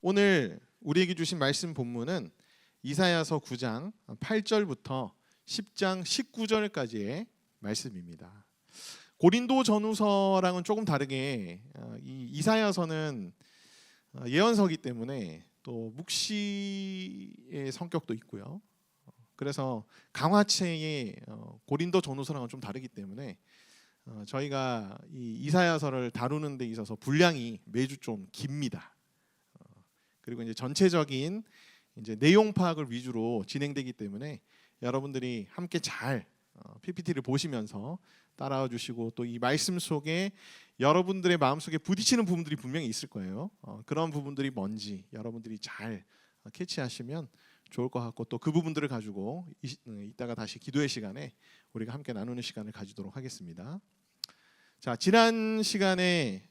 오늘 우리에게 주신 말씀 본문은 이사야서 9장 8절부터 10장 19절까지의 말씀입니다. 고린도 전후서랑은 조금 다르게 이 이사야서는 예언서이기 때문에 또 묵시의 성격도 있고요. 그래서 강화체의 고린도 전후서랑은 좀 다르기 때문에 저희가 이 이사야서를 다루는 데 있어서 분량이 매주 좀 깁니다. 그리고 이제 전체적인 이제 내용 파악을 위주로 진행되기 때문에 여러분들이 함께 잘 PPT를 보시면서 따라와 주시고 또 이 말씀 속에 여러분들의 마음속에 부딪히는 부분들이 분명히 있을 거예요. 그런 부분들이 뭔지 여러분들이 잘 캐치하시면 좋을 것 같고 또 그 부분들을 가지고 이따가 다시 기도의 시간에 우리가 함께 나누는 시간을 가지도록 하겠습니다. 자, 지난 시간에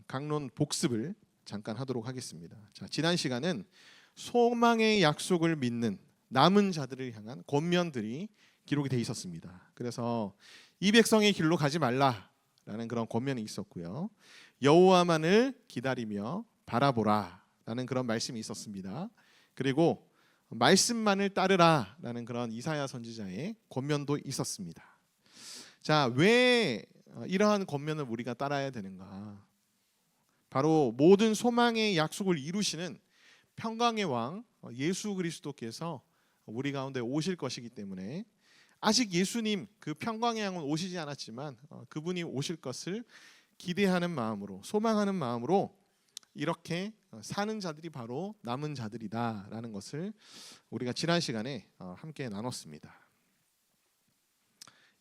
강론 복습을 잠깐 하도록 하겠습니다. 자, 지난 시간은 소망의 약속을 믿는 남은 자들을 향한 권면들이 기록이 돼 있었습니다. 그래서 이 백성의 길로 가지 말라라는 그런 권면이 있었고요. 여호와만을 기다리며 바라보라라는 그런 말씀이 있었습니다. 그리고 말씀만을 따르라라는 그런 이사야 선지자의 권면도 있었습니다. 자, 왜 이러한 권면을 우리가 따라야 되는가? 바로 모든 소망의 약속을 이루시는 평강의 왕 예수 그리스도께서 우리 가운데 오실 것이기 때문에 아직 예수님 그 평강의 왕은 오시지 않았지만 그분이 오실 것을 기대하는 마음으로 소망하는 마음으로 이렇게 사는 자들이 바로 남은 자들이다라는 것을 우리가 지난 시간에 함께 나눴습니다.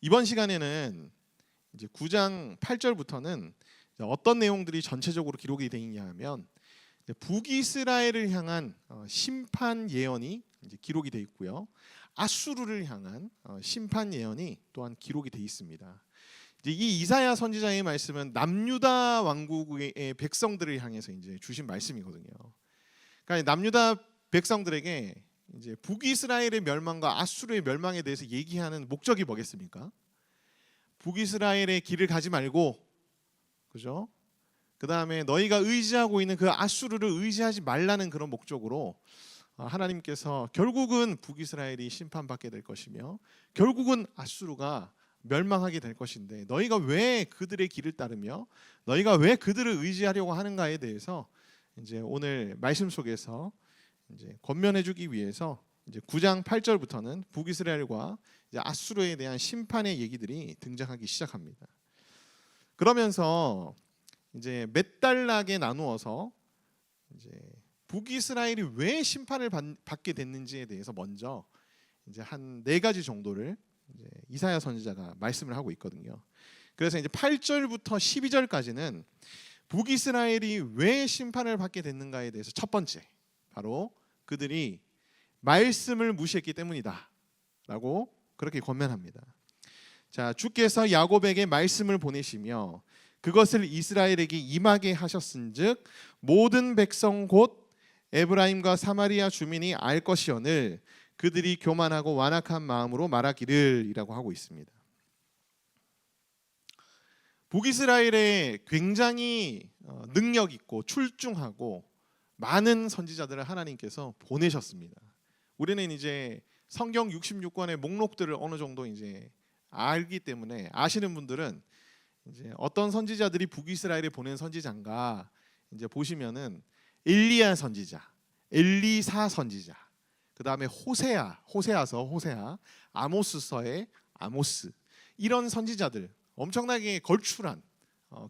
이번 시간에는 이제 9장 8절부터는 어떤 내용들이 전체적으로 기록이 되어 있냐 하면 북이스라엘을 향한 심판 예언이 이제 기록이 되어 있고요. 아수르를 향한 심판 예언이 또한 기록이 되어 있습니다. 이제 이 이사야 선지자의 말씀은 남유다 왕국의 백성들을 향해서 이제 주신 말씀이거든요. 그러니까 남유다 백성들에게 이제 북이스라엘의 멸망과 아수르의 멸망에 대해서 얘기하는 목적이 뭐겠습니까? 북이스라엘의 길을 가지 말고, 그죠? 그 다음에 너희가 의지하고 있는 그 아수르를 의지하지 말라는 그런 목적으로 하나님께서 결국은 북이스라엘이 심판받게 될 것이며 결국은 아수르가 멸망하게 될 것인데 너희가 왜 그들의 길을 따르며 너희가 왜 그들을 의지하려고 하는가에 대해서 이제 오늘 말씀 속에서 이제 권면해주기 위해서 이제 9장 8절부터는 북이스라엘과 이제 아수르에 대한 심판의 얘기들이 등장하기 시작합니다. 그러면서 이제 몇 단락에 나누어서 이제 북이스라엘이 왜 심판을 받게 됐는지에 대해서 먼저 이제 한 4가지 정도를 이제 이사야 선지자가 말씀을 하고 있거든요. 그래서 이제 8절부터 12절까지는 북이스라엘이 왜 심판을 받게 됐는가에 대해서 첫 번째 바로 그들이 말씀을 무시했기 때문이다라고 그렇게 권면합니다. 자, 주께서 야곱에게 말씀을 보내시며 그것을 이스라엘에게 임하게 하셨은즉 모든 백성 곧 에브라임과 사마리아 주민이 알 것이오늘 그들이 교만하고 완악한 마음으로 말하기를이라고 하고 있습니다. 북이스라엘에 굉장히 능력 있고 출중하고 많은 선지자들을 하나님께서 보내셨습니다. 우리는 이제 성경 66권의 목록들을 어느 정도 이제 알기 때문에 아시는 분들은 이제 어떤 선지자들이 북이스라엘에 보낸 선지자인가 이제 보시면은 엘리야 선지자, 엘리사 선지자, 그 다음에 호세아서 호세아, 아모스서의 아모스 이런 선지자들 엄청나게 걸출한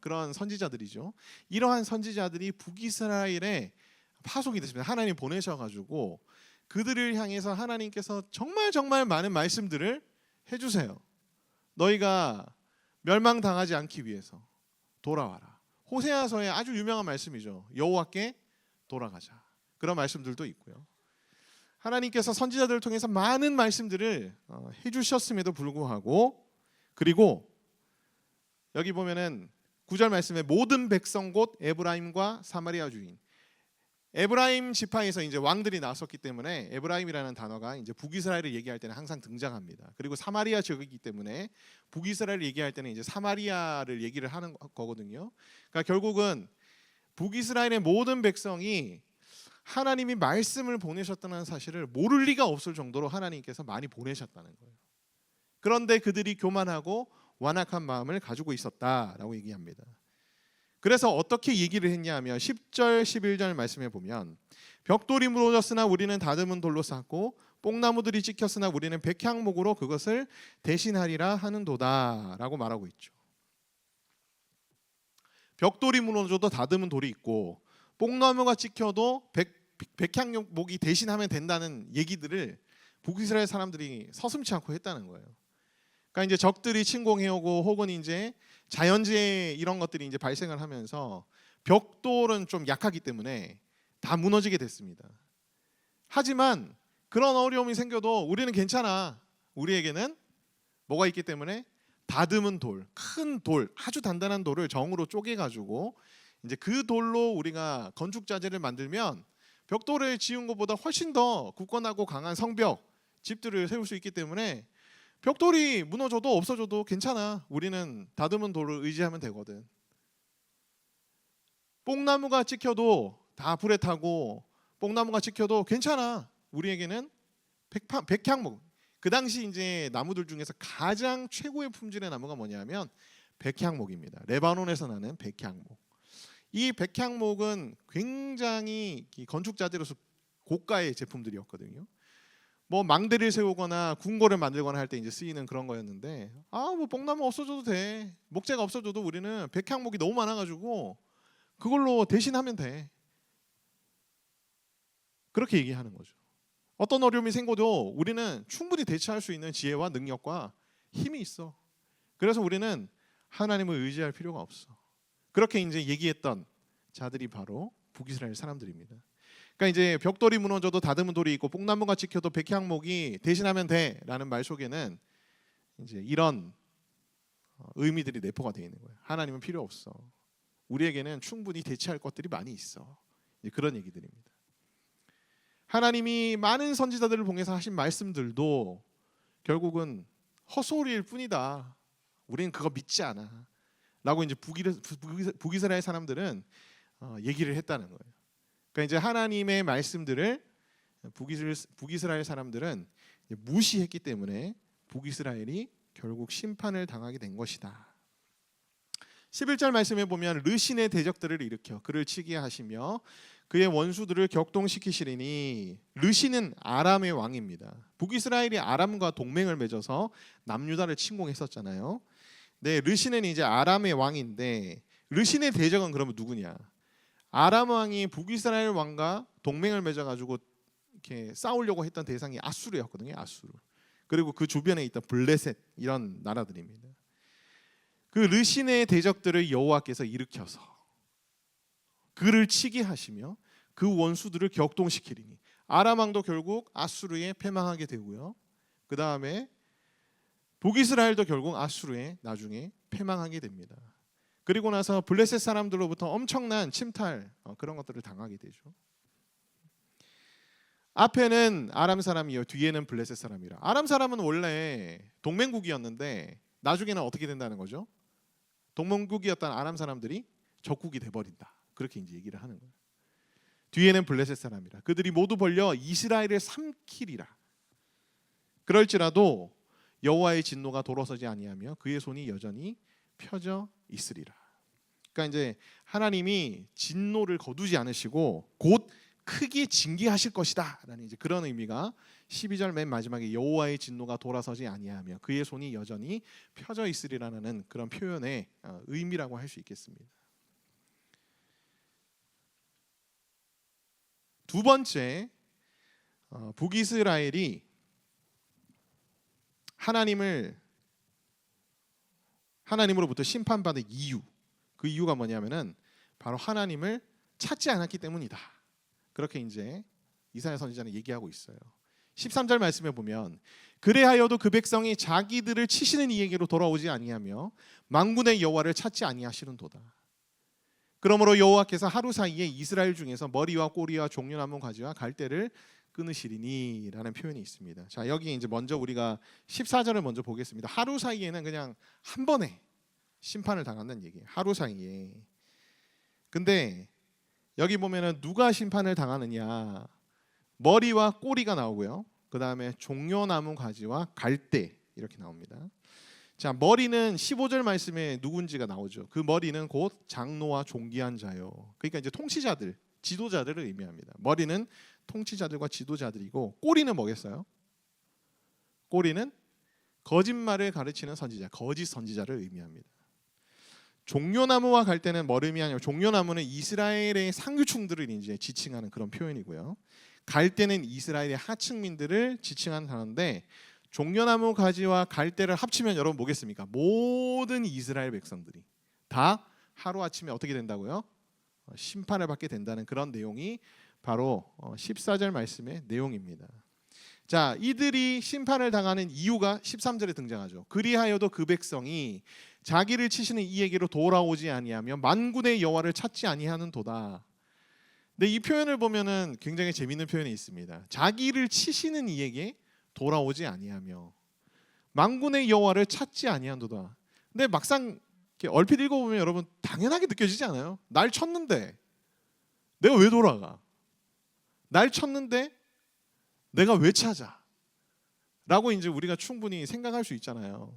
그런 선지자들이죠. 이러한 선지자들이 북이스라엘에 파송이 됐습니다. 하나님 보내셔가지고 그들을 향해서 하나님께서 정말 많은 말씀들을 해주세요. 너희가 멸망당하지 않기 위해서 돌아와라. 호세아서의 아주 유명한 말씀이죠. 여호와께 돌아가자. 그런 말씀들도 있고요. 하나님께서 선지자들을 통해서 많은 말씀들을 해주셨음에도 불구하고 그리고 여기 보면은 9절 말씀에 모든 백성 곧 에브라임과 사마리아 주인 에브라임 지파에서 이제 왕들이 나섰기 때문에 에브라임이라는 단어가 이제 북이스라엘을 얘기할 때는 항상 등장합니다. 그리고 사마리아 지역이기 때문에 북이스라엘을 얘기할 때는 이제 사마리아를 얘기를 하는 거거든요. 그러니까 결국은 북이스라엘의 모든 백성이 하나님이 말씀을 보내셨다는 사실을 모를 리가 없을 정도로 하나님께서 많이 보내셨다는 거예요. 그런데 그들이 교만하고 완악한 마음을 가지고 있었다라고 얘기합니다. 그래서 어떻게 얘기를 했냐 하면 10절 11절 말씀에 보면 벽돌이 무너졌으나 우리는 다듬은 돌로 쌓고 뽕나무들이 찍혔으나 우리는 백향목으로 그것을 대신하리라 하는도다라고 말하고 있죠. 벽돌이 무너져도 다듬은 돌이 있고 뽕나무가 찍혀도 백향목이 대신하면 된다는 얘기들을 북이스라엘 사람들이 서슴지 않고 했다는 거예요. 그러니까 이제 적들이 침공해오고 혹은 이제 자연재해 이런 것들이 이제 발생을 하면서 벽돌은 좀 약하기 때문에 다 무너지게 됐습니다. 하지만 그런 어려움이 생겨도 우리는 괜찮아. 우리에게는 뭐가 있기 때문에 다듬은 돌, 큰 돌, 아주 단단한 돌을 정으로 쪼개가지고 이제 그 돌로 우리가 건축 자재를 만들면 벽돌을 지은 것보다 훨씬 더 굳건하고 강한 성벽, 집들을 세울 수 있기 때문에 벽돌이 무너져도 없어져도 괜찮아. 우리는 다듬은 돌을 의지하면 되거든. 뽕나무가 찍혀도 다 불에 타고 뽕나무가 찍혀도 괜찮아. 우리에게는 백향목. 그 당시 이제 나무들 중에서 가장 최고의 품질의 나무가 뭐냐면 백향목입니다. 레바논에서 나는 백향목. 이 백향목은 굉장히 건축자재로서 고가의 제품들이었거든요. 뭐 망대를 세우거나 궁궐을 만들거나 할 때 이제 쓰이는 그런 거였는데 뭐 뽕나무 없어져도 돼. 목재가 없어져도 우리는 백향목이 너무 많아가지고 그걸로 대신하면 돼. 그렇게 얘기하는 거죠. 어떤 어려움이 생겨도 우리는 충분히 대처할 수 있는 지혜와 능력과 힘이 있어. 그래서 우리는 하나님을 의지할 필요가 없어. 그렇게 이제 얘기했던 자들이 바로 북이스라엘 사람들입니다. 그러니까 이제 벽돌이 무너져도 다듬은 돌이 있고 뽕나무가 찍혀도 백향목이 대신하면 돼라는 말 속에는 이제 이런 의미들이 내포가 되어 있는 거예요. 하나님은 필요 없어. 우리에게는 충분히 대체할 것들이 많이 있어. 이제 그런 얘기들입니다. 하나님이 많은 선지자들을 통해서 하신 말씀들도 결국은 헛소리일 뿐이다. 우리는 그거 믿지 않아. 라고 이제 북이스라엘 사람들은 얘기를 했다는 거예요. 그러니까 이제 하나님의 말씀들을 북이스라엘 사람들은 무시했기 때문에 북이스라엘이 결국 심판을 당하게 된 것이다. 11절 말씀에 보면 르신의 대적들을 일으켜 그를 치게 하시며 그의 원수들을 격동시키시리니 르신은 아람의 왕입니다. 북이스라엘이 아람과 동맹을 맺어서 남유다를 침공했었잖아요. 네, 르신은 이제 아람의 왕인데 르신의 대적은 그러면 누구냐? 아람 왕이 북이스라엘 왕과 동맹을 맺어가지고 이렇게 싸우려고 했던 대상이 아수르였거든요. 아수르. 그리고 그 주변에 있던 블레셋 이런 나라들입니다. 그 르신의 대적들을 여호와께서 일으켜서 그를 치게 하시며 그 원수들을 격동시키리니 아람 왕도 결국 아수르에 패망하게 되고요. 그 다음에 북이스라엘도 결국 아수르에 나중에 패망하게 됩니다. 그리고 나서 블레셋 사람들로부터 엄청난 침탈 그런 것들을 당하게 되죠. 앞에는 아람 사람이요, 뒤에는 블레셋 사람이라. 아람 사람은 원래 동맹국이었는데 나중에는 어떻게 된다는 거죠? 동맹국이었던 아람 사람들이 적국이 돼버린다. 그렇게 이제 얘기를 하는 거예요. 뒤에는 블레셋 사람이라. 그들이 모두 벌려 이스라엘을 삼키리라. 그럴지라도 여호와의 진노가 돌아서지 아니하며 그의 손이 여전히 펴져 있으리라. 그러니까 이제 하나님이 진노를 거두지 않으시고 곧 크게 징계하실 것이다라는 이제 그런 의미가 12절 맨 마지막에 여호와의 진노가 돌아서지 아니하며 그의 손이 여전히 펴져 있으리라는 그런 표현의 의미라고 할 수 있겠습니다. 두 번째, 북이스라엘이 하나님으로부터 심판받은 이유, 그 이유가 뭐냐면은 바로 하나님을 찾지 않았기 때문이다. 그렇게 이제 이사야 선지자는 얘기하고 있어요. 13절 말씀에 보면 그래하여도 그 백성이 자기들을 치시는 이에게로 돌아오지 아니하며 만군의 여호와를 찾지 아니하시는도다. 그러므로 여호와께서 하루 사이에 이스라엘 중에서 머리와 꼬리와 종려나무 가지와 갈대를 끊으시리니라는 표현이 있습니다. 자, 여기 이제 먼저 우리가 14절을 먼저 보겠습니다. 하루 사이에는 그냥 한 번에 심판을 당한다는 얘기예요. 하루 사이에. 근데 여기 보면은 누가 심판을 당하느냐, 머리와 꼬리가 나오고요. 그 다음에 종려나무 가지와 갈대 이렇게 나옵니다. 자, 머리는 15절 말씀에 누군지가 나오죠. 그 머리는 곧 장로와 존귀한 자요. 그러니까 이제 통치자들, 지도자들을 의미합니다. 머리는 통치자들과 지도자들이고, 꼬리는 뭐겠어요? 꼬리는 거짓말을 가르치는 선지자, 거짓 선지자를 의미합니다. 종려나무와 갈대는 머리이 아니고, 종려나무는 이스라엘의 상류층들을 이제 지칭하는 그런 표현이고요. 갈대는 이스라엘의 하층민들을 지칭하는 단어인데, 종려나무 가지와 갈대를 합치면 여러분 뭐겠습니까? 모든 이스라엘 백성들이 다 하루아침에 어떻게 된다고요? 심판을 받게 된다는 그런 내용이 바로 14절 말씀의 내용입니다. 자, 이들이 심판을 당하는 이유가 13절에 등장하죠. 그리하여도 그 백성이 자기를 치시는 이에게로 돌아오지 아니하며 만군의 여호와를 찾지 아니하는도다. 근데 이 표현을 보면은 굉장히 재미있는 표현이 있습니다. 자기를 치시는 이에게 돌아오지 아니하며 만군의 여호와를 찾지 아니하는도다. 근데 막상 얼핏 읽어보면 여러분 당연하게 느껴지지 않아요? 날 쳤는데 내가 왜 돌아가? 날 쳤는데 내가 왜 찾아? 라고 이제 우리가 충분히 생각할 수 있잖아요.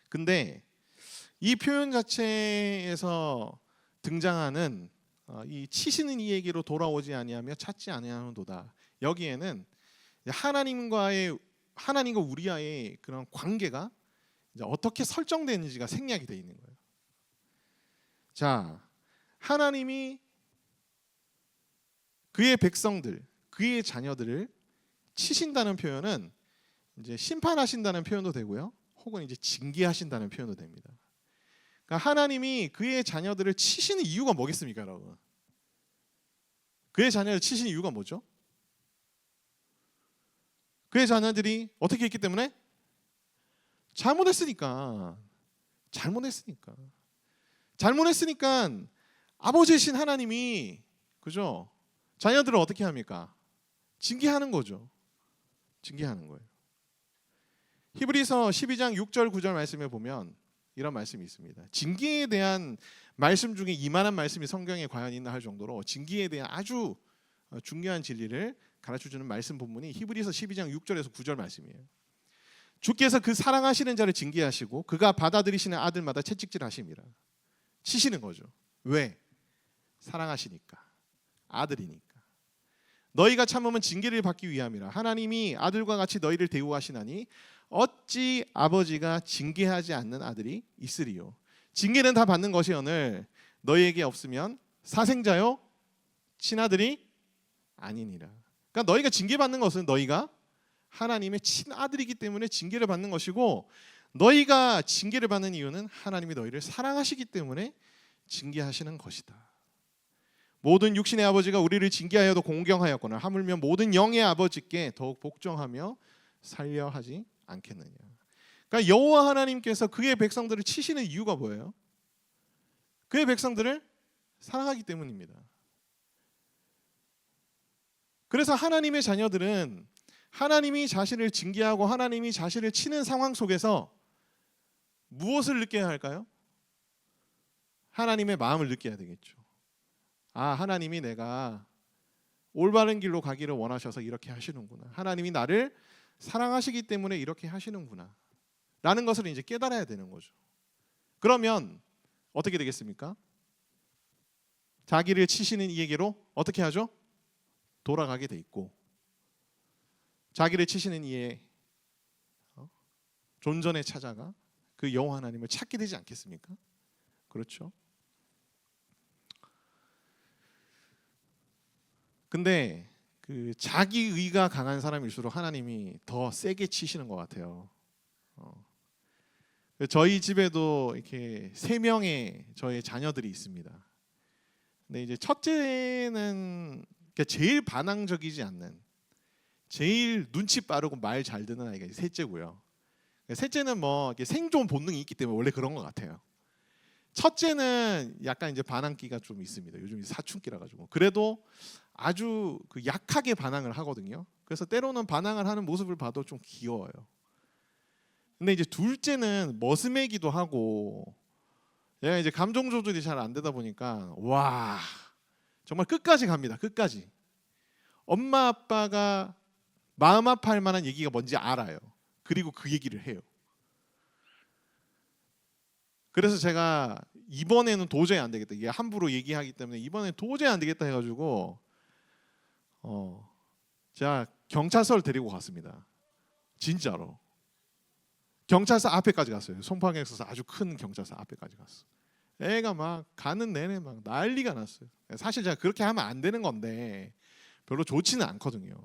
근데 이 표현 자체에서 등장하는 이 치시는 이에게로 돌아오지 아니하며 찾지 아니하는도다. 여기에는 하나님과 우리와의 그런 관계가 이제 어떻게 설정되는지가 생략이 되어 있는 거예요. 자, 하나님이 그의 백성들, 그의 자녀들을 치신다는 표현은 이제 심판하신다는 표현도 되고요, 혹은 이제 징계하신다는 표현도 됩니다. 그러니까 하나님이 그의 자녀들을 치시는 이유가 뭐겠습니까, 여러분? 그의 자녀를 치시는 이유가 뭐죠? 그의 자녀들이 어떻게 했기 때문에? 잘못했으니까. 아버지이신 하나님이, 그죠? 자녀들을 어떻게 합니까? 징계하는 거죠. 징계하는 거예요. 히브리서 12장 6절 9절 말씀에 보면 이런 말씀이 있습니다. 징계에 대한 말씀 중에 이만한 말씀이 성경에 과연 있나 할 정도로 징계에 대한 아주 중요한 진리를 가르쳐주는 말씀 본문이 히브리서 12장 6절에서 9절 말씀이에요. 주께서 그 사랑하시는 자를 징계하시고 그가 받아들이시는 아들마다 채찍질하심이라. 치시는 거죠. 왜? 사랑하시니까. 아들이니까. 너희가 참으면 징계를 받기 위함이라. 하나님이 아들과 같이 너희를 대우하시나니 어찌 아버지가 징계하지 않는 아들이 있으리요. 징계는 다 받는 것이오늘 너희에게 없으면 사생자요 친아들이 아니니라. 그러니까 너희가 징계받는 것은 너희가 하나님의 친아들이기 때문에 징계를 받는 것이고, 너희가 징계를 받는 이유는 하나님이 너희를 사랑하시기 때문에 징계하시는 것이다. 모든 육신의 아버지가 우리를 징계하여도 공경하였거늘 하물며 모든 영의 아버지께 더욱 복종하며 살려 하지 않겠느냐. 그러니까 여호와 하나님께서 그의 백성들을 치시는 이유가 뭐예요? 그의 백성들을 사랑하기 때문입니다. 그래서 하나님의 자녀들은 하나님이 자신을 징계하고 하나님이 자신을 치는 상황 속에서 무엇을 느껴야 할까요? 하나님의 마음을 느껴야 되겠죠. 아, 하나님이 내가 올바른 길로 가기를 원하셔서 이렇게 하시는구나. 하나님이 나를 사랑하시기 때문에 이렇게 하시는구나. 라는 것을 이제 깨달아야 되는 거죠. 그러면 어떻게 되겠습니까? 자기를 치시는 이에게로 어떻게 하죠? 돌아가게 돼 있고, 자기를 치시는 이의 존전에 찾아가 그 여호와 하나님을 찾게 되지 않겠습니까? 그렇죠? 근데 그 자기 의가 강한 사람일수록 하나님이 더 세게 치시는 것 같아요. 저희 집에도 이렇게 3명의 저의 자녀들이 있습니다. 근데 이제 첫째는 제일 반항적이지 않는, 제일 눈치 빠르고 말 잘 듣는 아이가 셋째고요. 셋째는 뭐 생존 본능이 있기 때문에 원래 그런 것 같아요. 첫째는 약간 이제 반항기가 좀 있습니다. 요즘 사춘기라 가지고. 그래도 아주 약하게 반항을 하거든요. 그래서 때로는 반항을 하는 모습을 봐도 좀 귀여워요. 근데 이제 둘째는 머슴애기도 하고, 얘가 이제 감정 조절이 잘 안 되다 보니까 와, 정말 끝까지 갑니다. 끝까지. 엄마 아빠가 마음 아파할 만한 얘기가 뭔지 알아요. 그리고 그 얘기를 해요. 그래서 제가 이번에는 도저히 안 되겠다. 이게 함부로 얘기하기 때문에 이번에 도저히 안 되겠다 해가지고 제가 경찰서를 데리고 갔습니다. 진짜로. 경찰서 앞에까지 갔어요. 송파경에서 아주 큰 경찰서 앞에까지 갔어. 애가 막 가는 내내 막 난리가 났어요. 사실 제가 그렇게 하면 안 되는 건데 별로 좋지는 않거든요.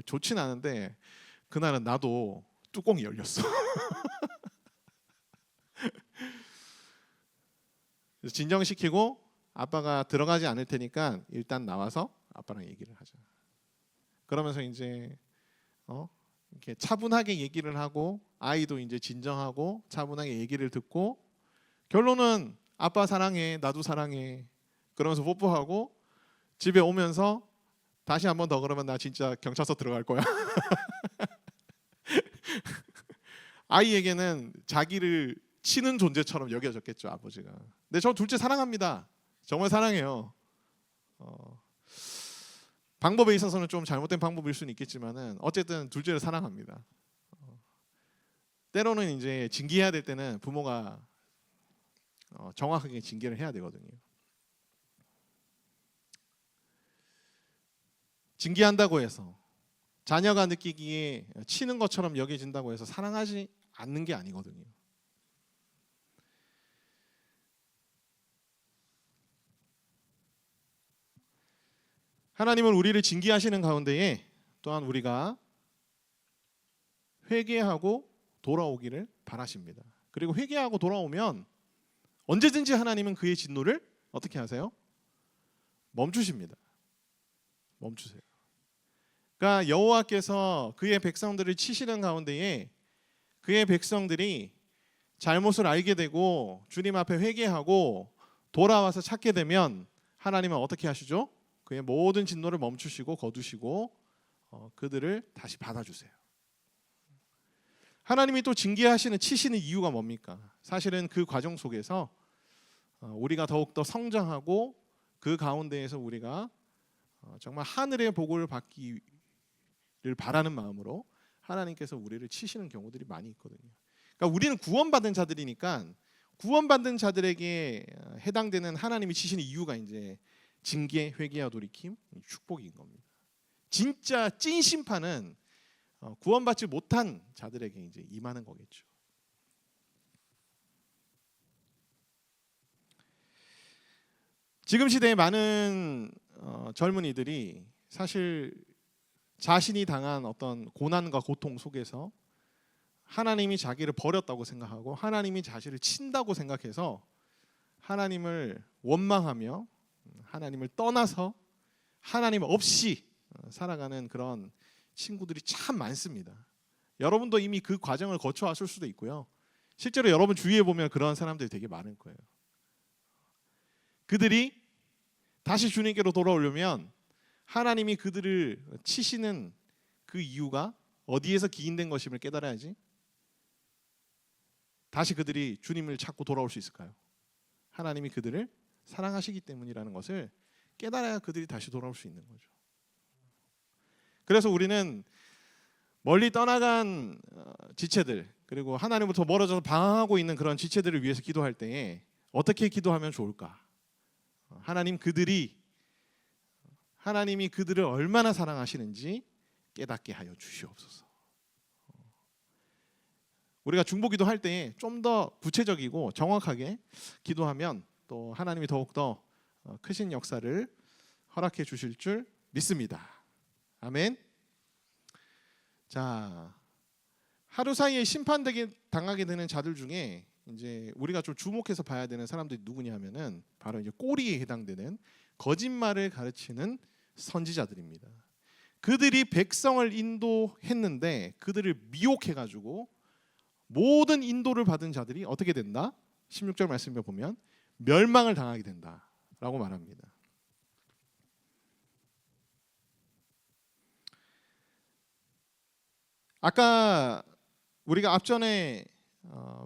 좋지는 않은데 그날은 나도 뚜껑이 열렸어. 그래서 진정시키고 아빠가 들어가지 않을 테니까 일단 나와서 아빠랑 얘기를 하자. 그러면서 이제 이렇게 차분하게 얘기를 하고 아이도 이제 진정하고 차분하게 얘기를 듣고 결론은 아빠 사랑해, 나도 사랑해. 그러면서 뽀뽀하고 집에 오면서 다시 한 번 더 그러면 나 진짜 경찰서 들어갈 거야. 아이에게는 자기를 치는 존재처럼 여겨졌겠죠, 아버지가. 근데 저 둘째 사랑합니다. 정말 사랑해요. 방법에 있어서는 좀 잘못된 방법일 수는 있겠지만은 어쨌든 둘째를 사랑합니다. 때로는 이제 징계해야 될 때는 부모가 정확하게 징계를 해야 되거든요. 징계한다고 해서 자녀가 느끼기에 치는 것처럼 여겨진다고 해서 사랑하지 않는 게 아니거든요. 하나님은 우리를 징계하시는 가운데에 또한 우리가 회개하고 돌아오기를 바라십니다. 그리고 회개하고 돌아오면 언제든지 하나님은 그의 진노를 어떻게 하세요? 멈추십니다. 멈추세요. 그러니까 여호와께서 그의 백성들을 치시는 가운데에 그의 백성들이 잘못을 알게 되고 주님 앞에 회개하고 돌아와서 찾게 되면 하나님은 어떻게 하시죠? 그의 모든 진노를 멈추시고 거두시고 그들을 다시 받아주세요. 하나님이 또 징계하시는 치시는 이유가 뭡니까? 사실은 그 과정 속에서 우리가 더욱더 성장하고 그 가운데에서 우리가 정말 하늘의 복을 받기를 바라는 마음으로 하나님께서 우리를 치시는 경우들이 많이 있거든요. 그러니까 우리는 구원받은 자들이니까 구원받은 자들에게 해당되는 하나님이 치시는 이유가 이제 징계, 회개와 돌이킴, 축복인 겁니다. 진짜 찐 심판은 구원받지 못한 자들에게 이제 임하는 거겠죠. 지금 시대에 많은 젊은이들이 사실 자신이 당한 어떤 고난과 고통 속에서 하나님이 자기를 버렸다고 생각하고 하나님이 자신을 친다고 생각해서 하나님을 원망하며 하나님을 떠나서 하나님 없이 살아가는 그런 친구들이 참 많습니다. 여러분도 이미 그 과정을 거쳐왔을 수도 있고요. 실제로 여러분 주위에 보면 그런 사람들이 되게 많을 거예요. 그들이 다시 주님께로 돌아오려면 하나님이 그들을 치시는 그 이유가 어디에서 기인된 것임을 깨달아야지 다시 그들이 주님을 찾고 돌아올 수 있을까요? 하나님이 그들을 사랑하시기 때문이라는 것을 깨달아야 그들이 다시 돌아올 수 있는 거죠. 그래서 우리는 멀리 떠나간 지체들 그리고 하나님부터 멀어져서 방황하고 있는 그런 지체들을 위해서 기도할 때에 어떻게 기도하면 좋을까? 하나님이 그들을 얼마나 사랑하시는지 깨닫게 하여 주시옵소서. 우리가 중보기도 할 때 좀 더 구체적이고 정확하게 기도하면 또 하나님이 더욱더 크신 역사를 허락해 주실 줄 믿습니다. 아멘. 자, 하루 사이에 당하게 되는 자들 중에 이제 우리가 좀 주목해서 봐야 되는 사람들이 누구냐면은 바로 이제 꼬리에 해당되는 거짓말을 가르치는 선지자들입니다. 그들이 백성을 인도했는데 그들을 미혹해가지고 모든 인도를 받은 자들이 어떻게 된다? 16절 말씀에 보면 멸망을 당하게 된다라고 말합니다. 아까 우리가 앞전에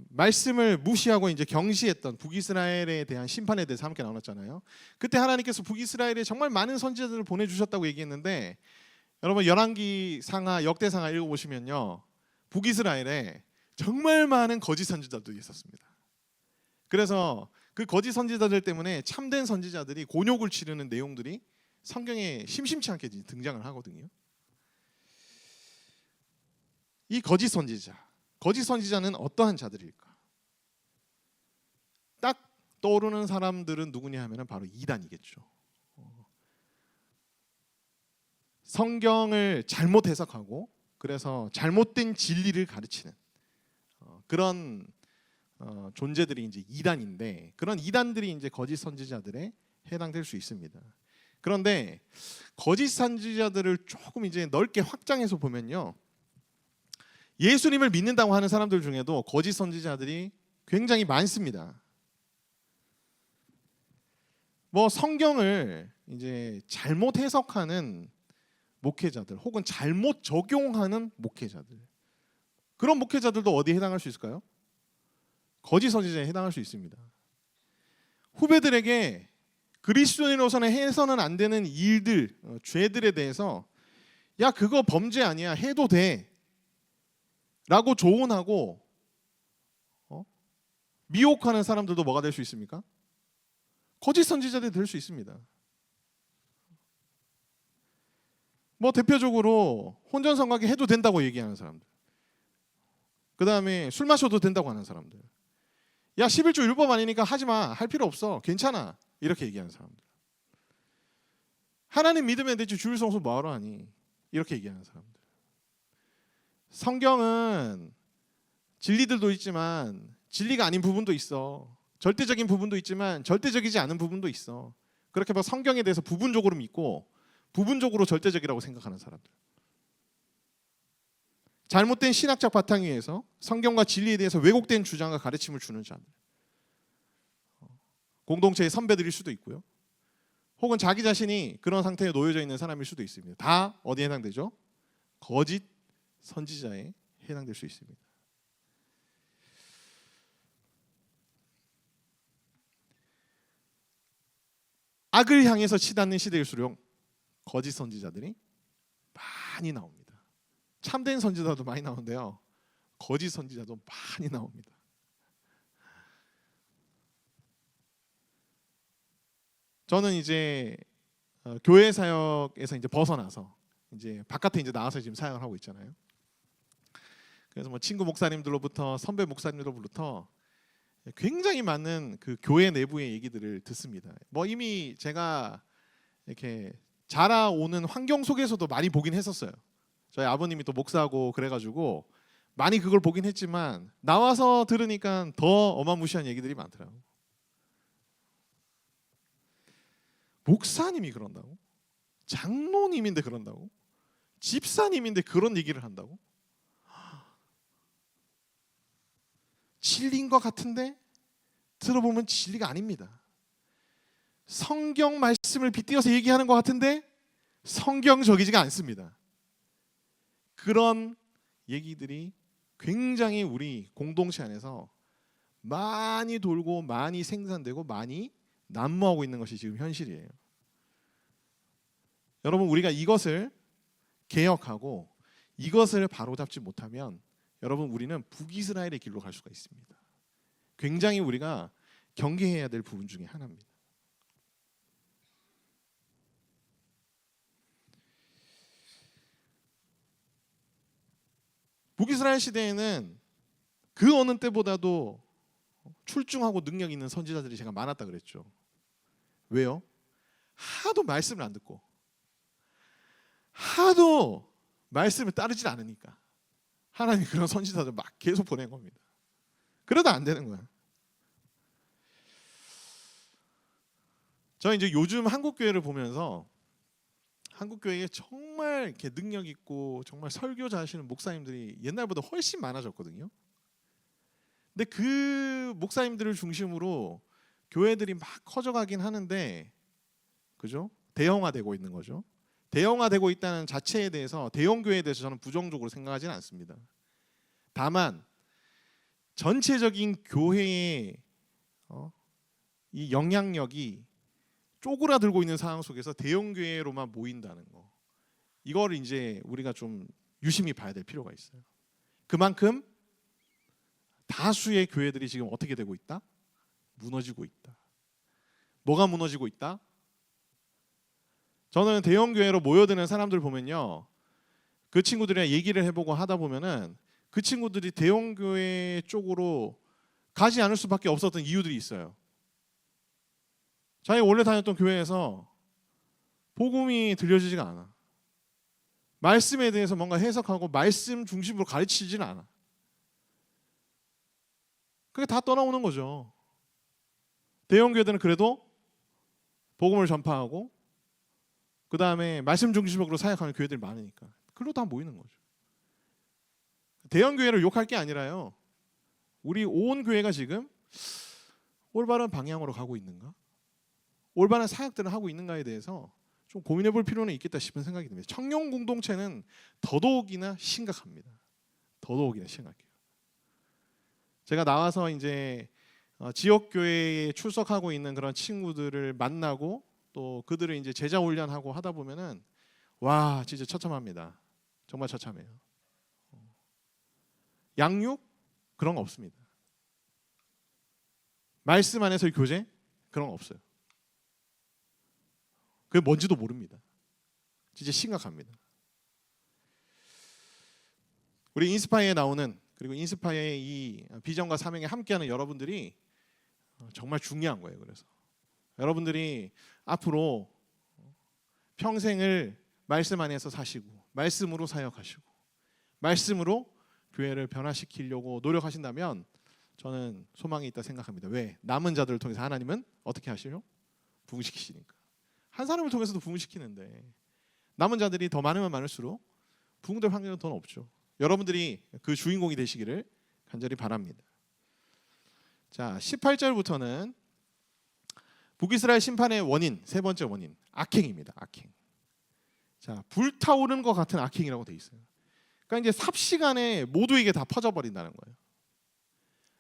말씀을 무시하고 이제 경시했던 북이스라엘에 대한 심판에 대해서 함께 나눴잖아요. 그때 하나님께서 북이스라엘에 정말 많은 선지자들을 보내주셨다고 얘기했는데, 여러분 열왕기상하 역대상하 읽어보시면요, 북이스라엘에 정말 많은 거짓 선지자들이 있었습니다. 그래서 그 거짓 선지자들 때문에 참된 선지자들이 곤욕을 치르는 내용들이 성경에 심심치 않게 등장을 하거든요. 이 거짓 선지자는 어떠한 자들일까? 딱 떠오르는 사람들은 누구냐 하면 바로 이단이겠죠. 성경을 잘못 해석하고 그래서 잘못된 진리를 가르치는 그런 존재들이 이제 이단인데, 그런 이단들이 이제 거짓 선지자들에 해당될 수 있습니다. 그런데 거짓 선지자들을 조금 이제 넓게 확장해서 보면요, 예수님을 믿는다고 하는 사람들 중에도 거짓 선지자들이 굉장히 많습니다. 뭐 성경을 이제 잘못 해석하는 목회자들 혹은 잘못 적용하는 목회자들, 그런 목회자들도 어디에 해당할 수 있을까요? 거짓 선지자에 해당할 수 있습니다. 후배들에게 그리스도인으로서는 해서는 안 되는 일들, 죄들에 대해서 야 그거 범죄 아니야 해도 돼 라고 조언하고 미혹하는 사람들도 뭐가 될 수 있습니까? 거짓 선지자들이 될 수 있습니다. 뭐 대표적으로 혼전성관계 해도 된다고 얘기하는 사람들, 그 다음에 술 마셔도 된다고 하는 사람들, 야 11조 율법 아니니까 하지마, 할 필요 없어, 괜찮아, 이렇게 얘기하는 사람들, 하나님 믿으면 되지 주일 성수 뭐하러 하니, 이렇게 얘기하는 사람들. 성경은 진리들도 있지만 진리가 아닌 부분도 있어, 절대적인 부분도 있지만 절대적이지 않은 부분도 있어. 그렇게 막 성경에 대해서 부분적으로 믿고 부분적으로 절대적이라고 생각하는 사람들, 잘못된 신학적 바탕 위에서 성경과 진리에 대해서 왜곡된 주장과 가르침을 주는 자들, 공동체의 선배들일 수도 있고요, 혹은 자기 자신이 그런 상태에 놓여져 있는 사람일 수도 있습니다. 다 어디에 해당되죠? 거짓 선지자에 해당될 수 있습니다. 악을 향해서 치닫는 시대일수록 거짓 선지자들이 많이 나옵니다. 참된 선지자도 많이 나오는데요, 거짓 선지자도 많이 나옵니다. 저는 이제 교회 사역에서 이제 벗어나서 이제 바깥에 이제 나와서 지금 사역을 하고 있잖아요. 그래서 뭐 친구 목사님들로부터 선배 목사님들로부터 굉장히 많은 그 교회 내부의 얘기들을 듣습니다. 뭐 이미 제가 이렇게 자라오는 환경 속에서도 많이 보긴 했었어요. 저희 아버님이 또 목사고 그래가지고 많이 그걸 보긴 했지만 나와서 들으니까 더 어마무시한 얘기들이 많더라고요. 목사님이 그런다고? 장로님인데 그런다고? 집사님인데 그런 얘기를 한다고? 진리인 것 같은데 들어보면 진리가 아닙니다. 성경 말씀을 빗대어서 얘기하는 것 같은데 성경적이지가 않습니다. 그런 얘기들이 굉장히 우리 공동체 안에서 많이 돌고 많이 생산되고 많이 난무하고 있는 것이 지금 현실이에요. 여러분, 우리가 이것을 개혁하고 이것을 바로잡지 못하면 여러분 우리는 북이스라엘의 길로 갈 수가 있습니다. 굉장히 우리가 경계해야 될 부분 중에 하나입니다. 북이스라엘 시대에는 그 어느 때보다도 출중하고 능력 있는 선지자들이 제가 많았다 그랬죠. 왜요? 하도 말씀을 안 듣고 하도 말씀을 따르질 않으니까 하나님이 그런 선지자들 막 계속 보낸 겁니다. 그러다 안 되는 거야. 저는 이제 요즘 한국 교회를 보면서 한국 교회에 정말 이렇게 능력 있고 정말 설교 잘하시는 목사님들이 옛날보다 훨씬 많아졌거든요. 근데 그 목사님들을 중심으로 교회들이 막 커져가긴 하는데, 그죠? 대형화되고 있는 거죠. 대형화되고 있다는 자체에 대해서, 대형 교회에 대해서 저는 부정적으로 생각하지는 않습니다. 다만 전체적인 교회의 이 영향력이 쪼그라들고 있는 상황 속에서 대형 교회로만 모인다는 거, 이걸 이제 우리가 좀 유심히 봐야 될 필요가 있어요. 그만큼 다수의 교회들이 지금 어떻게 되고 있다? 무너지고 있다. 뭐가 무너지고 있다? 저는 대형 교회로 모여드는 사람들 보면요, 그 친구들이랑 얘기를 해보고 하다 보면은 그 친구들이 대형 교회 쪽으로 가지 않을 수밖에 없었던 이유들이 있어요. 자기가 원래 다녔던 교회에서 복음이 들려지지가 않아. 말씀에 대해서 뭔가 해석하고 말씀 중심으로 가르치지는 않아. 그게 다 떠나오는 거죠. 대형 교회들은 그래도 복음을 전파하고 그 다음에 말씀 중심으로 사역하는 교회들이 많으니까 그걸로 다 모이는 거죠. 대형 교회를 욕할 게 아니라요, 우리 온 교회가 지금 올바른 방향으로 가고 있는가, 올바른 사역들을 하고 있는가에 대해서 좀 고민해 볼 필요는 있겠다 싶은 생각이 듭니다. 청년 공동체는 더더욱이나 심각합니다. 더더욱이나 심각해요. 제가 나와서 이제 지역 교회에 출석하고 있는 그런 친구들을 만나고 또 그들을 이제 제자 훈련하고 하다 보면은 와, 진짜 처참합니다. 정말 처참해요. 양육 그런 거 없습니다. 말씀 안에서의 교제 그런 거 없어요. 그게 뭔지도 모릅니다. 진짜 심각합니다. 우리 인스파이어에 나오는, 그리고 인스파이어의 이 비전과 사명에 함께하는 여러분들이 정말 중요한 거예요. 그래서 여러분들이 앞으로 평생을 말씀 안에서 사시고 말씀으로 사역하시고 말씀으로 교회를 변화시키려고 노력하신다면 저는 소망이 있다 생각합니다. 왜? 남은 자들을 통해서 하나님은 어떻게 하시요? 부흥시키시니까. 한 사람을 통해서도 부흥시키는데 남은 자들이 더 많으면 많을수록 부흥될 확률은 더 높죠. 여러분들이 그 주인공이 되시기를 간절히 바랍니다. 자, 18절부터는 북이스라엘 심판의 원인, 세 번째 원인, 악행입니다. 악행. 자, 불타오르는 것 같은 악행이라고 돼 있어요. 그러니까 이제 삽시간에 모두에게 다 퍼져버린다는 거예요.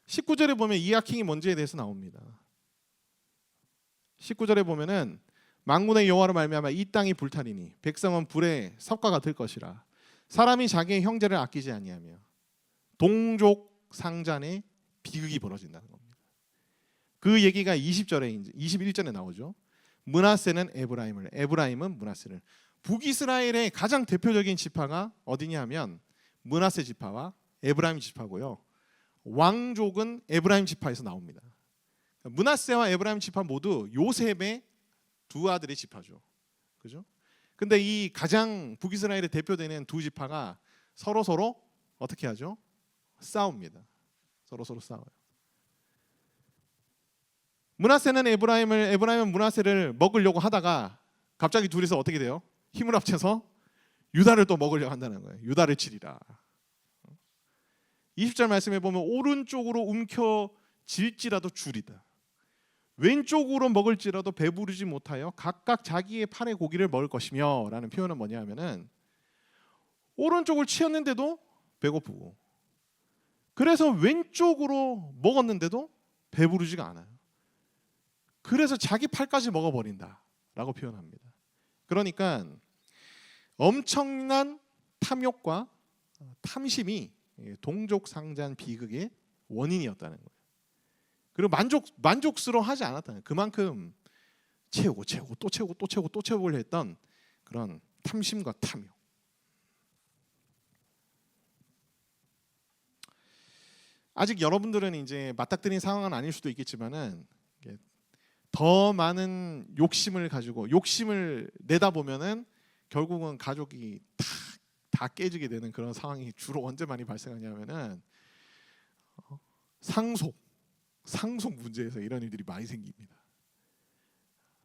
19절에 보면 이 악행이 뭔지에 대해서 나옵니다. 19절에 보면은 만군의 여호와로 말미암아 이 땅이 불타리니 백성은 불의 섭과가 될 것이라. 사람이 자기의 형제를 아끼지 아니하며 동족 상잔의 비극이 벌어진다는 겁니다. 그 얘기가 20절에 21절에 나오죠. 므낫세는 에브라임을, 에브라임은 므낫세를. 북이스라엘의 가장 대표적인 지파가 어디냐 하면 므낫세 지파와 에브라임 지파고요. 왕족은 에브라임 지파에서 나옵니다. 므낫세와 에브라임 지파 모두 요셉의 두 아들의 지파죠. 그죠? 근데 이 가장 북이스라엘의 대표되는 두 지파가 서로 어떻게 하죠? 싸웁니다. 서로 싸워요. 므낫세는 에브라임을, 에브라임은 므낫세를 먹으려고 하다가 갑자기 둘이서 어떻게 돼요? 힘을 합쳐서 유다를 또 먹으려고 한다는 거예요. 유다를 치리라. 20절 말씀에 보면 오른쪽으로 움켜질지라도 줄이다. 왼쪽으로 먹을지라도 배부르지 못하여 각각 자기의 팔의 고기를 먹을 것이며 라는 표현은 뭐냐 하면은 오른쪽을 치었는데도 배고프고 그래서 왼쪽으로 먹었는데도 배부르지가 않아요. 그래서 자기 팔까지 먹어버린다 라고 표현합니다. 그러니까 엄청난 탐욕과 탐심이 동족상잔 비극의 원인이었다는 거예요. 그리고 만족스러워하지 않았다는 거예요. 그만큼 채우고 또 채우고 했던 그런 탐심과 탐욕. 아직 여러분들은 이제 맞닥뜨린 상황은 아닐 수도 있겠지만은 더 많은 욕심을 가지고 욕심을 내다 보면은 결국은 가족이 다 깨지게 되는 그런 상황이 주로 언제 많이 발생하냐면은 상속 문제에서 이런 일들이 많이 생깁니다.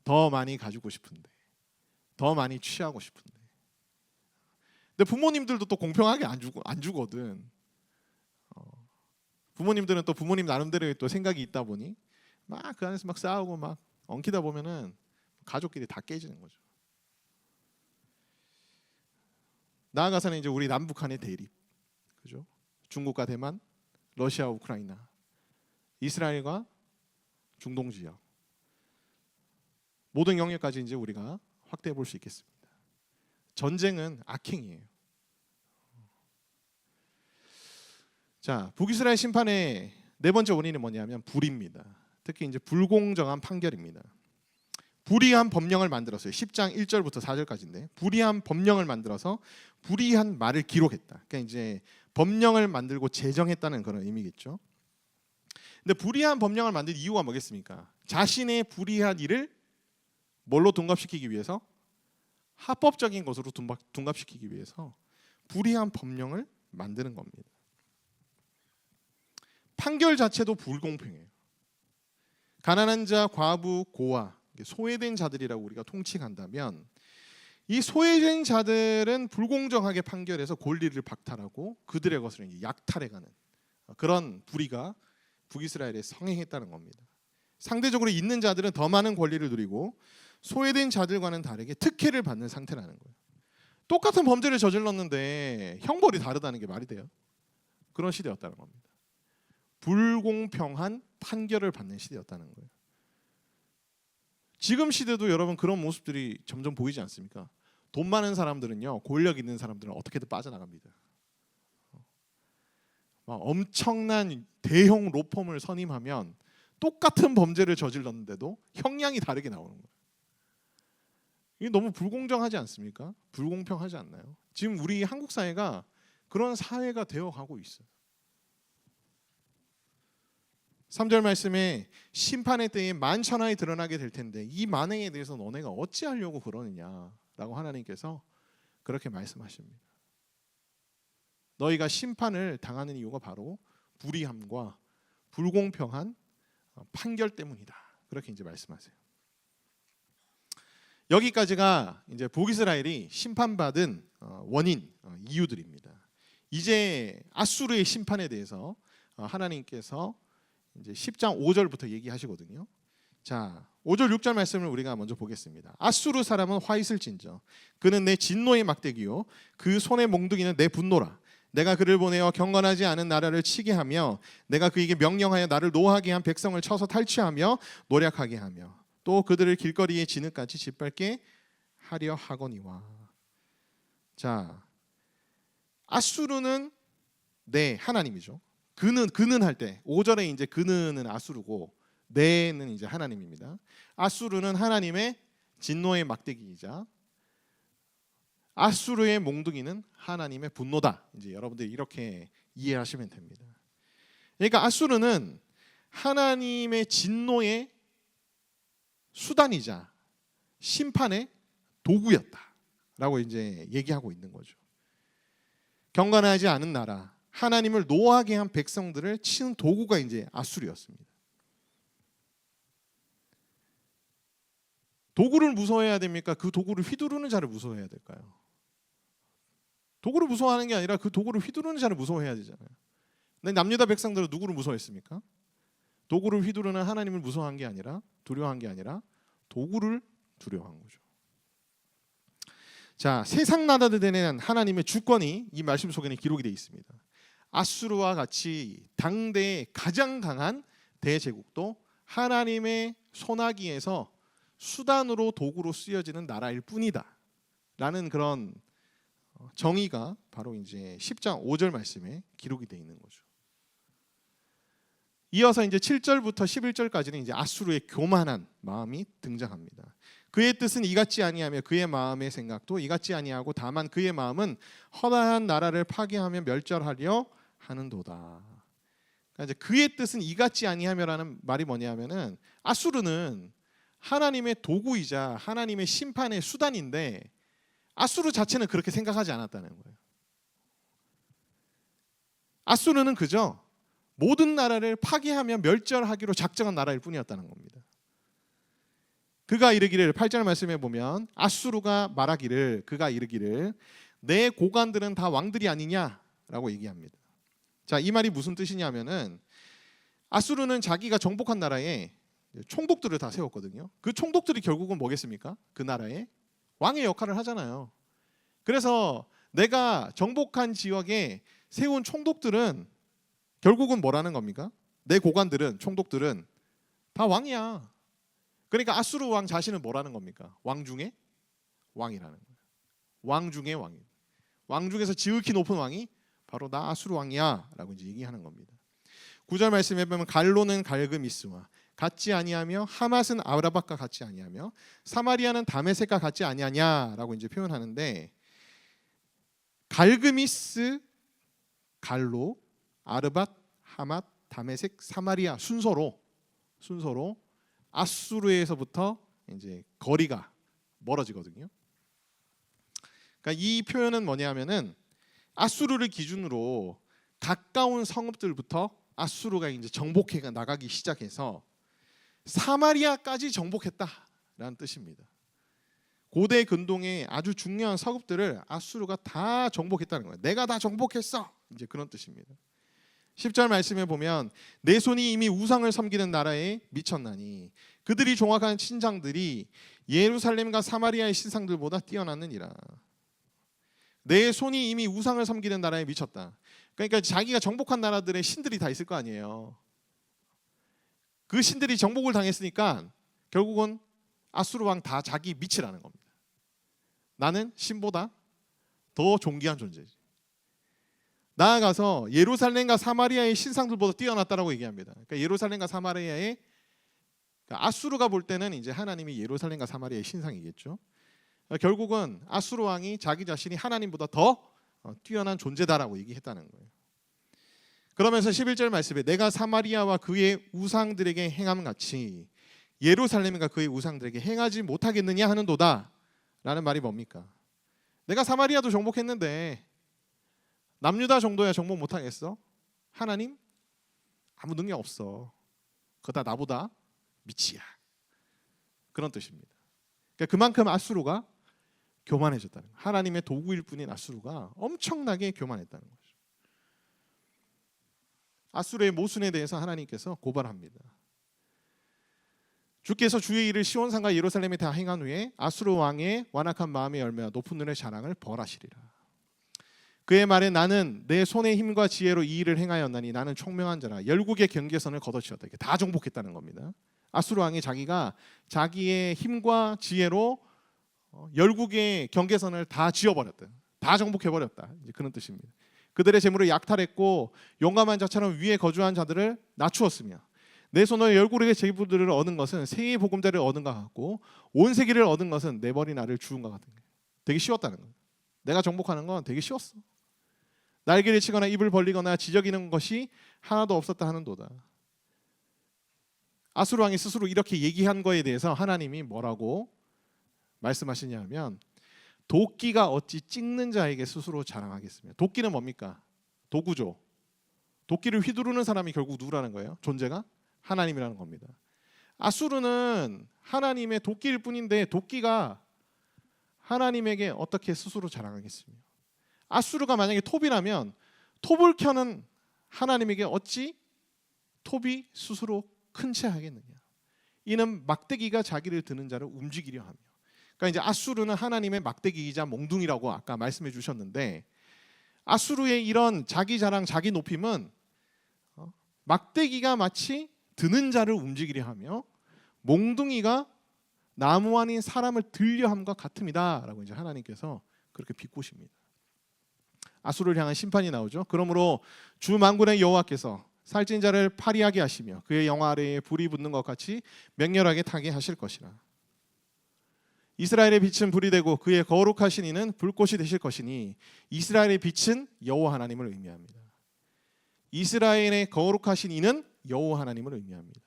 더 많이 가지고 싶은데, 더 많이 취하고 싶은데. 근데 부모님들도 또 공평하게 안 주거든. 부모님들은 또 부모님 나름대로의 또 생각이 있다 보니 막 그 안에서 막 싸우고 막 엉키다 보면은 가족끼리 다 깨지는 거죠. 나아가서는 이제 우리 남북한의 대립, 그죠? 중국과 대만, 러시아, 우크라이나, 이스라엘과 중동 지역 모든 영역까지 이제 우리가 확대해 볼 수 있겠습니다. 전쟁은 악행이에요. 자, 북이스라엘 심판의 네 번째 원인은 뭐냐면 불의입니다. 특히 이제 불공정한 판결입니다. 불의한 법령을 만들었어요. 10장 1절부터 4절까지인데 불의한 법령을 만들어서 불의한 말을 기록했다. 그러니까 이제 법령을 만들고 제정했다는 그런 의미겠죠. 근데 불의한 법령을 만든 이유가 뭐겠습니까? 자신의 불의한 일을 뭘로 둔갑시키기 위해서? 합법적인 것으로 둔갑시키기 위해서 불의한 법령을 만드는 겁니다. 판결 자체도 불공평해요. 가난한 자, 과부, 고아, 소외된 자들이라고 우리가 통칭한다면 이 소외된 자들은 불공정하게 판결해서 권리를 박탈하고 그들의 것을 약탈해가는 그런 불의가 북이스라엘에 성행했다는 겁니다. 상대적으로 있는 자들은 더 많은 권리를 누리고 소외된 자들과는 다르게 특혜를 받는 상태라는 거예요. 똑같은 범죄를 저질렀는데 형벌이 다르다는 게 말이 돼요? 그런 시대였다는 겁니다. 불공평한 판결을 받는 시대였다는 거예요. 지금 시대도 여러분 그런 모습들이 점점 보이지 않습니까? 돈 많은 사람들은요, 권력 있는 사람들은 어떻게든 빠져나갑니다. 막 엄청난 대형 로펌을 선임하면 똑같은 범죄를 저질렀는데도 형량이 다르게 나오는 거예요. 이게 너무 불공정하지 않습니까? 불공평하지 않나요? 지금 우리 한국 사회가 그런 사회가 되어가고 있어요. 3절 말씀에 심판의 때에 만천하에 드러나게 될 텐데 이 만행에 대해서 너네가 어찌하려고 그러느냐라고 하나님께서 그렇게 말씀하십니다. 너희가 심판을 당하는 이유가 바로 불의함과 불공평한 판결 때문이다. 그렇게 이제 말씀하세요. 여기까지가 이제 북이스라엘이 심판받은 원인, 이유들입니다. 이제 아수르의 심판에 대해서 하나님께서 이제 10장 5절부터 얘기하시거든요. 자, 5절 6절 말씀을 우리가 먼저 보겠습니다. 아수르 사람은 화 있을진저 그는 내 진노의 막대기요 그 손의 몽둥이는 내 분노라. 내가 그를 보내어 경건하지 않은 나라를 치게 하며 내가 그에게 명령하여 나를 노하게 한 백성을 쳐서 탈취하며 노략하게 하며 또 그들을 길거리에 진흙같이 짓밟게 하려 하거니와. 자, 아수르는 네 하나님이죠. 그는 할 때 5절에 이제 그는 아수르고 네는 이제 하나님입니다. 아수르는 하나님의 진노의 막대기이자 아수르의 몽둥이는 하나님의 분노다. 이제 여러분들이 이렇게 이해하시면 됩니다. 그러니까 아수르는 하나님의 진노의 수단이자 심판의 도구였다라고 이제 얘기하고 있는 거죠. 경건하지 않은 나라, 하나님을 노하게 한 백성들을 치는 도구가 이제 아수르였습니다. 도구를 무서워해야 됩니까? 그 도구를 휘두르는 자를 무서워해야 될까요? 도구를 무서워하는 게 아니라 그 도구를 휘두르는 자를 무서워해야 되잖아요. 근데 남유다 백성들은 누구를 무서워했습니까? 도구를 휘두르는 하나님을 무서워한 게 아니라 두려워한 게 아니라 도구를 두려워한 거죠. 자, 세상 나라들에 대한 하나님의 주권이 이 말씀 속에는 기록이 되어 있습니다. 아수르와 같이 당대의 가장 강한 대제국도 하나님의 손아귀에서 수단으로 도구로 쓰여지는 나라일 뿐이다 라는 그런 정의가 바로 이제 10장 5절 말씀에 기록이 되어 있는 거죠. 이어서 이제 7절부터 11절까지는 이제 아수르의 교만한 마음이 등장합니다. 그의 뜻은 이같지 아니하며 그의 마음의 생각도 이같지 아니하고 다만 그의 마음은 허다한 나라를 파괴하며 멸절하려 하는도다. 그러니까 이제 그의 뜻은 이같지 아니하며라는 말이 뭐냐면은 아수르는 하나님의 도구이자 하나님의 심판의 수단인데 아수르 자체는 그렇게 생각하지 않았다는 거예요. 아수르는 그저 모든 나라를 파괴하며 멸절하기로 작정한 나라일 뿐이었다는 겁니다. 그가 이르기를 8절 말씀에 보면 아수르가 말하기를 그가 이르기를 내 고관들은 다 왕들이 아니냐라고 얘기합니다. 자, 이 말이 무슨 뜻이냐면은 아수르는 자기가 정복한 나라에 총독들을 다 세웠거든요. 그 총독들이 결국은 뭐겠습니까? 그 나라의 왕의 역할을 하잖아요. 그래서 내가 정복한 지역에 세운 총독들은 결국은 뭐라는 겁니까? 내 고관들은, 총독들은 다 왕이야. 그러니까 아수르 왕 자신은 뭐라는 겁니까? 왕 중에 왕이라는 거예요. 왕 중에 왕이. 왕 중에서 지극히 높은 왕이 바로 나 아수르 왕이야 라고 이제 얘기하는 겁니다. 9절 말씀에 보면 갈로는 갈그미스와 같지 아니하며 하맛은 아라밧과 같지 아니하며 사마리아는 다메섹과 같지 아니하냐라고 이제 표현하는데, 갈그미스, 갈로, 아르밧, 하맛, 다메섹, 사마리아 순서로 아수르에서부터 이제 거리가 멀어지거든요. 그러니까 이 표현은 뭐냐면은 아수르를 기준으로 가까운 성읍들부터 아수르가 이제 정복해 나가기 시작해서 사마리아까지 정복했다라는 뜻입니다. 고대 근동의 아주 중요한 성읍들을 아수르가 다 정복했다는 거예요. 내가 다 정복했어. 이제 그런 뜻입니다. 10절 말씀에 보면 내 손이 이미 우상을 섬기는 나라에 미쳤나니 그들이 종악한 신상들이 예루살렘과 사마리아의 신상들보다 뛰어나느니라. 내 손이 이미 우상을 섬기는 나라에 미쳤다. 그러니까 자기가 정복한 나라들의 신들이 다 있을 거 아니에요. 그 신들이 정복을 당했으니까 결국은 아수르 왕 다 자기 밑이라는 겁니다. 나는 신보다 더 존귀한 존재지. 나아가서 예루살렘과 사마리아의 신상들보다 뛰어났다라고 얘기합니다. 그러니까 예루살렘과 사마리아의, 그러니까 아수르가 볼 때는 이제 하나님이 예루살렘과 사마리아의 신상이겠죠. 결국은 아수르 왕이 자기 자신이 하나님보다 더 뛰어난 존재다라고 얘기했다는 거예요. 그러면서 11절 말씀에 내가 사마리아와 그의 우상들에게 행함 같이 예루살렘과 그의 우상들에게 행하지 못하겠느냐 하는도다 라는 말이 뭡니까? 내가 사마리아도 정복했는데 남유다 정도야 정복 못하겠어? 하나님? 아무 능력 없어. 그거 다 나보다 미치야. 그런 뜻입니다. 그러니까 그만큼 아수르가 교만해졌다는 거예요. 하나님의 도구일 뿐인 아수르가 엄청나게 교만했다는 거죠. 아수르의 모순에 대해서 하나님께서 고발합니다. 주께서 주의 일을 시온산과 예루살렘에 다 행한 후에 아수르 왕의 완악한 마음의 열매와 높은 눈의 자랑을 벌하시리라. 그의 말에 나는 내 손의 힘과 지혜로 이 일을 행하였나니 나는 총명한 자라. 열국의 경계선을 걷어치웠다. 이게 다 정복했다는 겁니다. 아수르 왕이 자기가 자기의 힘과 지혜로 열국의 경계선을 다 지어버렸다. 다 정복해버렸다. 이제 그런 뜻입니다. 그들의 재물을 약탈했고 용감한 자처럼 위에 거주한 자들을 낮추었으며 내 손으로 열국의 재물들을 얻은 것은 새의 보금자리를 얻은 것 같고 온 세계를 얻은 것은 내 머리 날을 주운 것 같은 거예요. 되게 쉬웠다는 거예요. 내가 정복하는 건 되게 쉬웠어. 날개를 치거나 입을 벌리거나 지저귀는 것이 하나도 없었다 하는도다. 아수르 왕이 스스로 이렇게 얘기한 거에 대해서 하나님이 뭐라고 말씀하시냐면 도끼가 어찌 찍는 자에게 스스로 자랑하겠으며. 도끼는 뭡니까? 도구죠. 도끼를 휘두르는 사람이 결국 누구라는 거예요? 존재가 하나님이라는 겁니다. 아수르는 하나님의 도끼일 뿐인데 도끼가 하나님에게 어떻게 스스로 자랑하겠으며. 아수르가 만약에 톱이라면 톱을 켜는 하나님에게 어찌 톱이 스스로 큰 채 하겠느냐. 이는 막대기가 자기를 드는 자를 움직이려 하며. 그러니까 이제 아수르는 하나님의 막대기이자 몽둥이라고 아까 말씀해 주셨는데, 아수르의 이런 자기 자랑, 자기 높임은 막대기가 마치 드는 자를 움직이려 하며 몽둥이가 나무 아닌 사람을 들려 함과 같음이다라고 이제 하나님께서 그렇게 비꼬십니다. 아수르를 향한 심판이 나오죠. 그러므로 주 만군의 여호와께서 살찐 자를 파리하게 하시며 그의 영화 아래에 불이 붙는 것 같이 맹렬하게 타게 하실 것이라. 이스라엘의 빛은 불이 되고 그의 거룩하신 이는 불꽃이 되실 것이니 이스라엘의 빛은 여호와 하나님을 의미합니다. 이스라엘의 거룩하신 이는 여호와 하나님을 의미합니다.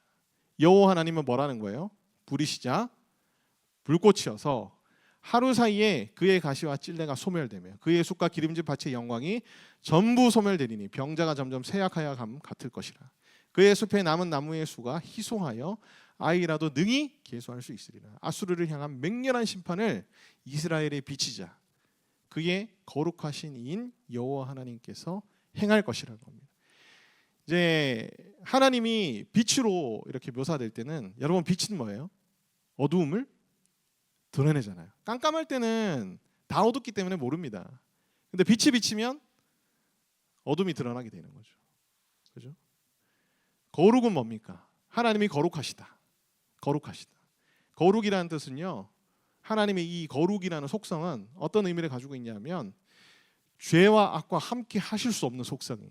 여호와 하나님은 뭐라는 거예요? 불이시자 불꽃이어서 하루 사이에 그의 가시와 찔레가 소멸되며 그의 숲과 기름진 밭의 영광이 전부 소멸되리니 병자가 점점 쇠약하여 감 같을 것이라. 그의 숲에 남은 나무의 수가 희소하여 아이라도 능히 계수할 수 있으리라. 아수르를 향한 맹렬한 심판을 이스라엘의 빛이자 그의 거룩하신 이인 여호와 하나님께서 행할 것이라는 겁니다. 이제 하나님이 빛으로 이렇게 묘사될 때는, 여러분 빛은 뭐예요? 어두움을 드러내잖아요. 깜깜할 때는 다 어둡기 때문에 모릅니다. 근데 빛이 비치면 어둠이 드러나게 되는 거죠. 그죠? 거룩은 뭡니까? 하나님이 거룩하시다. 거룩하시다. 거룩이라는 뜻은요. 하나님의 이 거룩이라는 속성은 어떤 의미를 가지고 있냐면 죄와 악과 함께 하실 수 없는 속성이에요.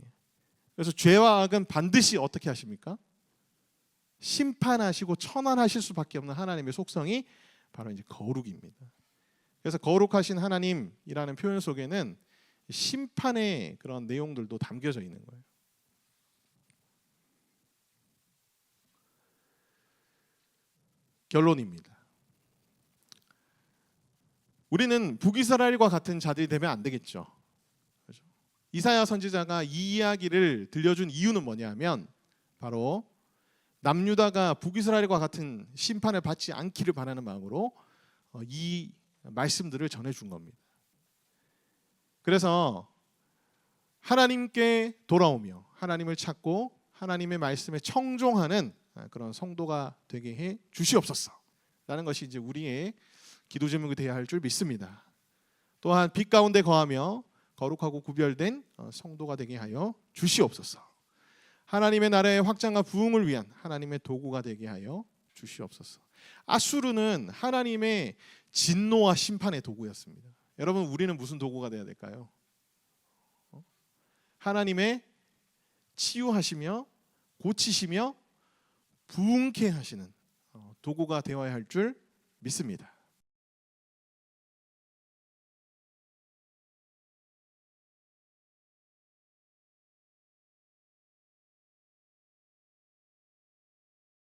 그래서 죄와 악은 반드시 어떻게 하십니까? 심판하시고 처단하실 수밖에 없는 하나님의 속성이 바로 이제 거룩입니다. 그래서 거룩하신 하나님이라는 표현 속에는 심판의 그런 내용들도 담겨져 있는 거예요. 결론입니다. 우리는 북이스라엘과 같은 자들이 되면 안 되겠죠. 그렇죠? 이사야 선지자가 이 이야기를 들려준 이유는 뭐냐면 바로 남유다가 북이스라엘과 같은 심판을 받지 않기를 바라는 마음으로 이 말씀들을 전해준 겁니다. 그래서 하나님께 돌아오며 하나님을 찾고 하나님의 말씀에 청종하는 그런 성도가 되게 해 주시옵소서 라는 것이 이제 우리의 기도 제목이 되어야 할 줄 믿습니다. 또한 빛 가운데 거하며 거룩하고 구별된 성도가 되게 하여 주시옵소서. 하나님의 나라의 확장과 부흥을 위한 하나님의 도구가 되게 하여 주시옵소서. 아수르는 하나님의 진노와 심판의 도구였습니다. 여러분, 우리는 무슨 도구가 되어야 될까요? 하나님의 치유하시며 고치시며 부흥케 하시는 도구가 되어야 할 줄 믿습니다.